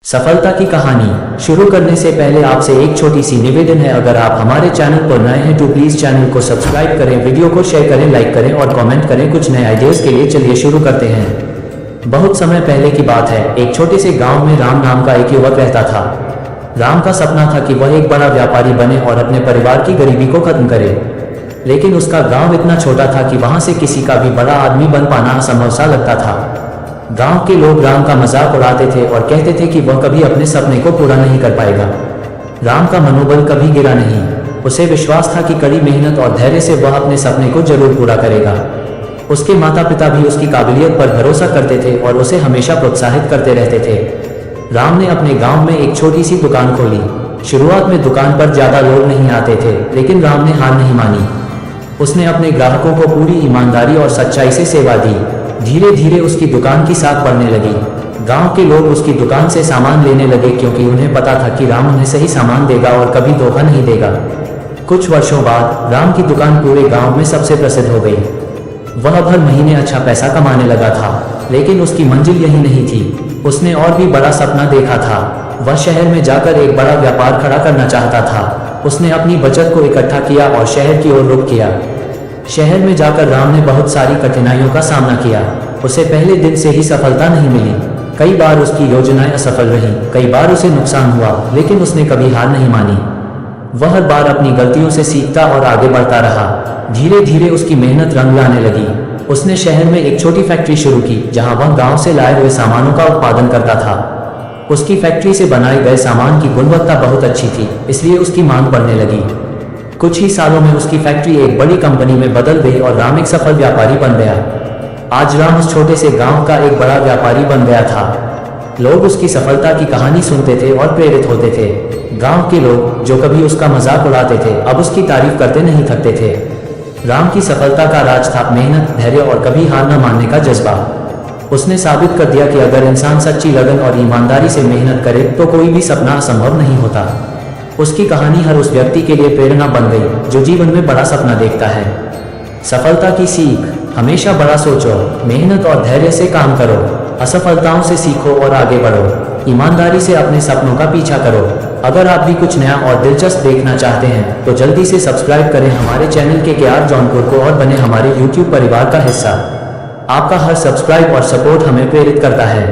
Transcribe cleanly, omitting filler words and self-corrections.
सफलता की कहानी शुरू करने से पहले आपसे एक छोटी सी निवेदन है। अगर आप हमारे चैनल पर नए हैं तो प्लीज चैनल को सब्सक्राइब करें, वीडियो को शेयर करें, लाइक करें और कमेंट करें कुछ नए आइडियाज के लिए। चलिए शुरू करते हैं। बहुत समय पहले की बात है। एक छोटे से गांव में राम नाम का एक युवक रहता था। राम का सपना था कि वह एक बड़ा व्यापारी बने और अपने परिवार की गरीबी को खत्म करे, लेकिन उसका गाँव इतना छोटा था कि वहां से किसी का भी बड़ा आदमी बन पाना असंभव सा लगता था। गांव के लोग राम का मजाक उड़ाते थे और कहते थे कि वह कभी अपने सपने को पूरा नहीं कर पाएगा। राम का मनोबल कभी गिरा नहीं। उसे विश्वास था कि कड़ी मेहनत और धैर्य से वह अपने सपने को जरूर पूरा करेगा। उसके माता पिता भी उसकी काबिलियत पर भरोसा करते थे और उसे हमेशा प्रोत्साहित करते रहते थे। राम ने अपने गाँव में एक छोटी सी दुकान खोली। शुरुआत में दुकान पर ज्यादा लोग नहीं आते थे, लेकिन राम ने हार नहीं मानी। उसने अपने ग्राहकों को पूरी ईमानदारी और सच्चाई से सेवा दी। धीरे धीरे उसकी दुकान की साख बढ़ने लगी। गांव के लोग उसकी दुकान से सामान लेने लगे क्योंकि उन्हें पता था कि राम उन्हें सही सामान देगा और कभी धोखा नहीं देगा। कुछ वर्षों बाद राम की दुकान पूरे गांव में सबसे प्रसिद्ध हो गई। वह हर महीने अच्छा पैसा कमाने लगा था, लेकिन उसकी मंजिल यही नहीं थी। उसने और भी बड़ा सपना देखा था। वह शहर में जाकर एक बड़ा व्यापार खड़ा करना चाहता था। उसने अपनी बचत को इकट्ठा किया और शहर की ओर रुख किया। शहर में जाकर राम ने बहुत सारी कठिनाइयों का सामना किया। उसे पहले दिन से ही सफलता नहीं मिली। कई बार उसकी योजनाएं असफल रहीं, कई बार उसे नुकसान हुआ, लेकिन उसने कभी हार नहीं मानी। वह हर बार अपनी गलतियों से सीखता और आगे बढ़ता रहा। धीरे धीरे उसकी मेहनत रंग लाने लगी। उसने शहर में एक छोटी फैक्ट्री शुरू की जहां वह गांव से लाए हुए सामानों का उत्पादन करता था। उसकी फैक्ट्री से बनाए गए सामान की गुणवत्ता बहुत अच्छी थी, इसलिए उसकी मांग बढ़ने लगी। कुछ ही सालों में उसकी फैक्ट्री एक बड़ी कंपनी में बदल गई और राम एक सफल व्यापारी बन गया। आज राम उस छोटे से गांव का एक बड़ा व्यापारी बन गया था। लोग उसकी सफलता की कहानी सुनते थे और प्रेरित होते थे। गांव के लोग जो कभी उसका मजाक उड़ाते थे, अब उसकी तारीफ करते नहीं थकते थे। राम की सफलता का राज था मेहनत, धैर्य और कभी हार न मानने का जज्बा। उसने साबित कर दिया कि अगर इंसान सच्ची लगन और ईमानदारी से मेहनत करे तो कोई भी सपना असंभव नहीं होता। उसकी कहानी हर उस व्यक्ति के लिए प्रेरणा बन गई जो जीवन में बड़ा सपना देखता है। सफलता की सीख: हमेशा बड़ा सोचो, मेहनत और धैर्य से काम करो, असफलताओं से सीखो और आगे बढ़ो। ईमानदारी से अपने सपनों का पीछा करो। अगर आप भी कुछ नया और दिलचस्प देखना चाहते हैं तो जल्दी से सब्सक्राइब करें हमारे चैनल KKR जौनपुर को और बने हमारे YouTube परिवार का हिस्सा। आपका हर सब्सक्राइब और सपोर्ट हमें प्रेरित करता है।